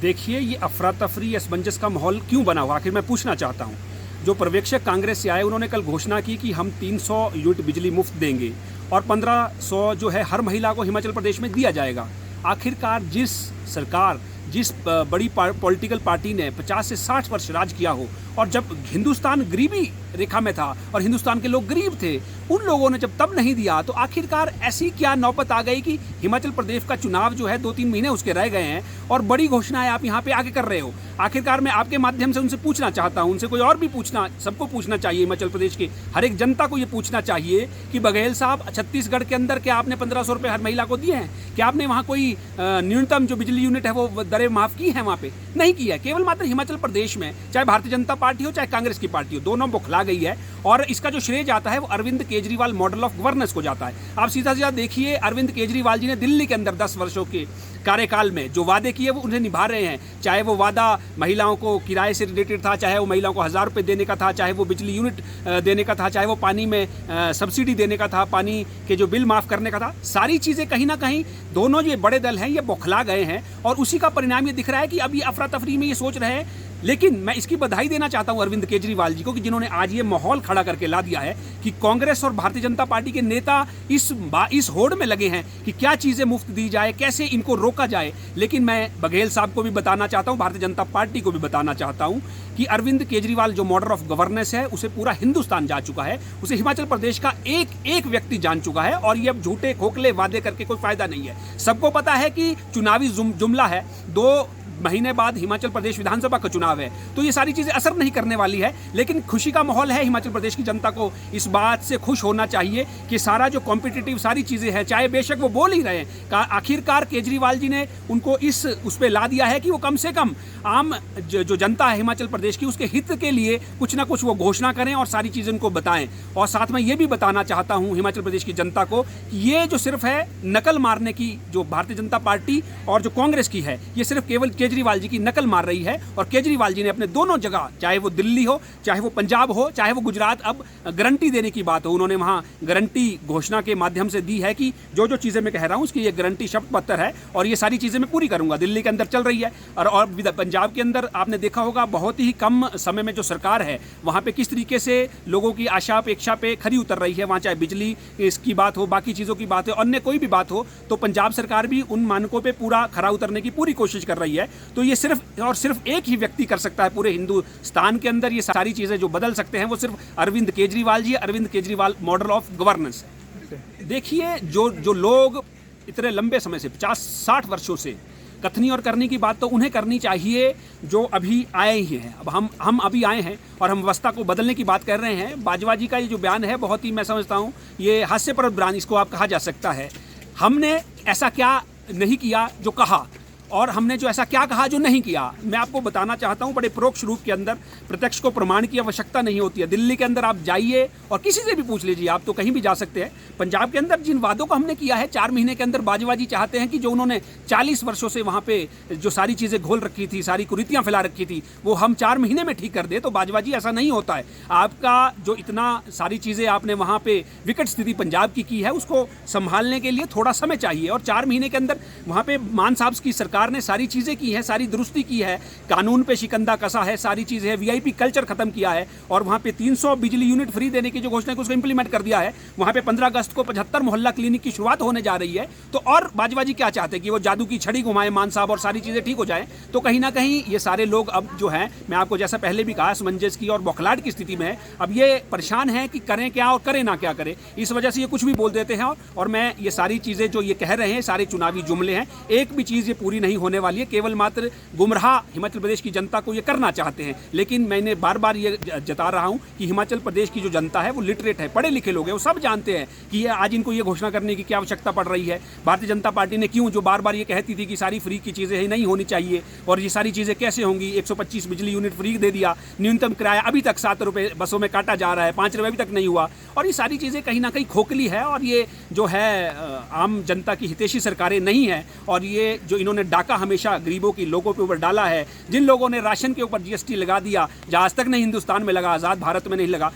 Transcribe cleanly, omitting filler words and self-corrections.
देखिए, ये अफरा तफरी असमंजस का माहौल क्यों बना हुआ, आखिर मैं पूछना चाहता हूँ। जो पर्यवेक्षक कांग्रेस से आए उन्होंने कल घोषणा की कि हम 300 यूनिट बिजली मुफ्त देंगे और 1500 जो है हर महिला को हिमाचल प्रदेश में दिया जाएगा। आखिरकार जिस बड़ी पॉलिटिकल पार्टी ने 50 से 60 वर्ष राज किया हो और जब हिंदुस्तान गरीबी रेखा में था और हिंदुस्तान के लोग गरीब थे, उन लोगों ने जब तब नहीं दिया, तो आखिरकार ऐसी क्या नौबत आ गई कि हिमाचल प्रदेश का चुनाव जो है 2-3 महीने उसके रह गए हैं और बड़ी घोषणाएं आप यहाँ पे आगे कर रहे हो। आखिरकार मैं आपके माध्यम से उनसे पूछना चाहता हूँ, उनसे कोई और भी पूछना, सबको पूछना चाहिए, हिमाचल प्रदेश के हर एक जनता को ये पूछना चाहिए कि बघेल साहब, छत्तीसगढ़ के अंदर क्या आपने 1500 रुपये हर महिला को दिए हैं? क्या आपने वहाँ कोई न्यूनतम जो बिजली यूनिट है वो दरें माफ़ की है? वहाँ पे नहीं किया है। केवल मात्र हिमाचल प्रदेश में चाहे भारतीय जनता पार्टी हो चाहे कांग्रेस की पार्टी हो, दोनों बौखला गई है और इसका जो श्रेय जाता है वो Arvind Kejriwal model of governance को जाता है। आप सीधा सीधा देखिए, अरविंद केजरीवाल जी ने दिल्ली के अंदर 10 वर्षों के कार्यकाल में जो वादे किए वो उन्हें निभा रहे हैं। चाहे वो वादा महिलाओं को किराए से रिलेटेड था, चाहे वो महिलाओं को 1000 रुपये देने का था, चाहे वो बिजली यूनिट देने का था, चाहे वो पानी में सब्सिडी देने का था, पानी के जो बिल माफ़ करने का था, सारी चीज़ें कहीं ना कहीं दोनों ये बड़े दल हैं ये बौखला गए हैं और उसी का परिणाम ये दिख रहा है कि अब ये अफरा तफरी में ये सोच रहे हैं। लेकिन मैं इसकी बधाई देना चाहता हूं अरविंद केजरीवाल जी को कि जिन्होंने आज ये माहौल खड़ा करके ला दिया है कि कांग्रेस और भारतीय जनता पार्टी के नेता इस होड़ में लगे हैं कि क्या चीज़ें मुफ्त दी जाए, कैसे इनको रोका जाए। लेकिन मैं बघेल साहब को भी बताना चाहता हूं, भारतीय जनता पार्टी को भी बताना चाहता हूं कि अरविंद केजरीवाल जो मॉडल ऑफ गवर्नेंस है उसे पूरा हिंदुस्तान जान चुका है, उसे हिमाचल प्रदेश का एक व्यक्ति जान चुका है और ये अब झूठे खोखले वादे करके कोई फायदा नहीं है। सबको पता है कि चुनावी जुमला है, 2 महीने बाद हिमाचल प्रदेश विधानसभा का चुनाव है, तो ये सारी चीज़ें असर नहीं करने वाली है। लेकिन खुशी का माहौल है, हिमाचल प्रदेश की जनता को इस बात से खुश होना चाहिए कि सारा जो कॉम्पिटिटिव सारी चीज़ें हैं, चाहे बेशक वो बोल ही रहे हैं, आखिरकार केजरीवाल जी ने उनको उस पर ला दिया है कि वो कम से कम आम जो जनता है हिमाचल प्रदेश की, उसके हित के लिए कुछ ना कुछ वो घोषणा करें और सारी चीज़ें उनको बताएं। और साथ में ये भी बताना चाहता हूँ हिमाचल प्रदेश की जनता को कि ये जो सिर्फ है नकल मारने की, जो भारतीय जनता पार्टी और जो कांग्रेस की है, ये सिर्फ केवल केजरीवाल जी की नकल मार रही है। और केजरीवाल जी ने अपने दोनों जगह, चाहे वो दिल्ली हो, चाहे वो पंजाब हो, चाहे वो गुजरात, अब गारंटी देने की बात हो, उन्होंने वहां गारंटी घोषणा के माध्यम से दी है कि जो जो चीज़ें मैं कह रहा हूं उसकी ये गारंटी शपथ पत्र है और ये सारी चीज़ें मैं पूरी करूंगा। दिल्ली के अंदर चल रही है और पंजाब के अंदर आपने देखा होगा बहुत ही कम समय में जो सरकार है वहां पे किस तरीके से लोगों की आशा अपेक्षा पे खरी उतर रही है। वहां चाहे बिजली इसकी बात हो, बाकी चीज़ों की बात हो, अन्य कोई भी बात हो, तो पंजाब सरकार भी उन मानकों पे पूरा खरा उतरने की पूरी कोशिश कर रही है। तो ये सिर्फ और सिर्फ एक ही व्यक्ति कर सकता है पूरे हिंदुस्तान के अंदर, ये सारी चीज़ें जो बदल सकते हैं वो सिर्फ Arvind Kejriwal ji, Arvind Kejriwal model of governance है। देखिए, जो लोग इतने लंबे समय से 50-60 वर्षों से कथनी और करने की बात तो उन्हें करनी चाहिए जो अभी आए ही हैं। अब हम अभी आए हैं और हम व्यवस्था को बदलने की बात कर रहे हैं। बाजवा जी का ये जो बयान है बहुत ही, मैं समझता हूँ ये हास्यप्रद बयान इसको आप कहा जा सकता है। हमने ऐसा क्या नहीं किया जो कहा और हमने जो ऐसा क्या कहा जो नहीं किया। मैं आपको बताना चाहता हूं बड़े परोक्ष रूप के अंदर, प्रत्यक्ष को प्रमाण की आवश्यकता नहीं होती है। दिल्ली के अंदर आप जाइए और किसी से भी पूछ लीजिए, आप तो कहीं भी जा सकते हैं। पंजाब के अंदर जिन वादों को हमने किया है 4 महीने के अंदर, बाजवा जी चाहते हैं कि जो उन्होंने 40 वर्षों से वहां पे जो सारी चीज़ें घोल रखी थी, सारी कुरीतियाँ फैला रखी थी, वो हम 4 महीने में ठीक कर दे। तो बाजवा जी ऐसा नहीं होता है। आपका जो इतना सारी चीज़ें आपने वहाँ पे विकट स्थिति पंजाब की है, उसको संभालने के लिए थोड़ा समय चाहिए और 4 महीने के अंदर वहाँ पे मान साहब की सरकार ने सारी चीज़ें की है, सारी दुरुस्ती की है, कानून पे शिकंजा कसा है, सारी चीज़ें है, वीआईपी कल्चर खत्म किया है और वहाँ पे 300 बिजली यूनिट फ्री देने की जो घोषणा है उसको इंप्लीमेंट कर दिया है। वहाँ पे 15 अगस्त को 75 मोहल्ला क्लिनिक की शुरुआत होने जा रही है। तो और बाजवा जी क्या चाहते हैं कि वो जादू की छड़ी घुमाए मान साहब और सारी चीज़ें ठीक हो जाए। तो कहीं ना कहीं ये सारे लोग अब जो है, मैं आपको जैसा पहले भी कहा, असमंजस की और बौखलाहट की स्थिति में है। अब ये परेशान है कि करें क्या और करें ना क्या करें, इस वजह से ये कुछ भी बोल देते हैं। और मैं ये सारी चीज़ें जो ये कह रहे हैं सारे चुनावी जुमले हैं, एक भी चीज़ ये पूरी नहीं होने वाली है। केवल मात्र गुमराह हिमाचल प्रदेश की जनता को ये करना चाहते हैं। लेकिन मैंने बार बार ये जता रहा हूं कि हिमाचल प्रदेश की जो जनता है वो लिटरेट है, पढ़े लिखे लोग हैं, वो सब जानते हैं कि ये आज इनको ये घोषणा करने की क्या आवश्यकता पड़ रही है। भारतीय जनता पार्टी ने क्यों, जो बार बार ये कहती थी कि सारी फ्री की चीज़ें नहीं होनी चाहिए और ये सारी चीज़ें कैसे होंगी, 125 बिजली यूनिट फ्री दे दिया, न्यूनतम किराया अभी तक 7 रुपये बसों में काटा जा रहा है, 5 रुपये अभी तक नहीं हुआ। और ये सारी चीज़ें कहीं ना कहीं खोखली है और ये जो है आम जनता की हितैषी सरकारें नहीं है। और ये जो इन्होंने डाका हमेशा गरीबों की लोगों के ऊपर डाला है, जिन लोगों ने राशन के ऊपर जीएसटी लगा दिया, जहाँ आज तक नहीं हिंदुस्तान में लगा, आज़ाद भारत में नहीं लगा,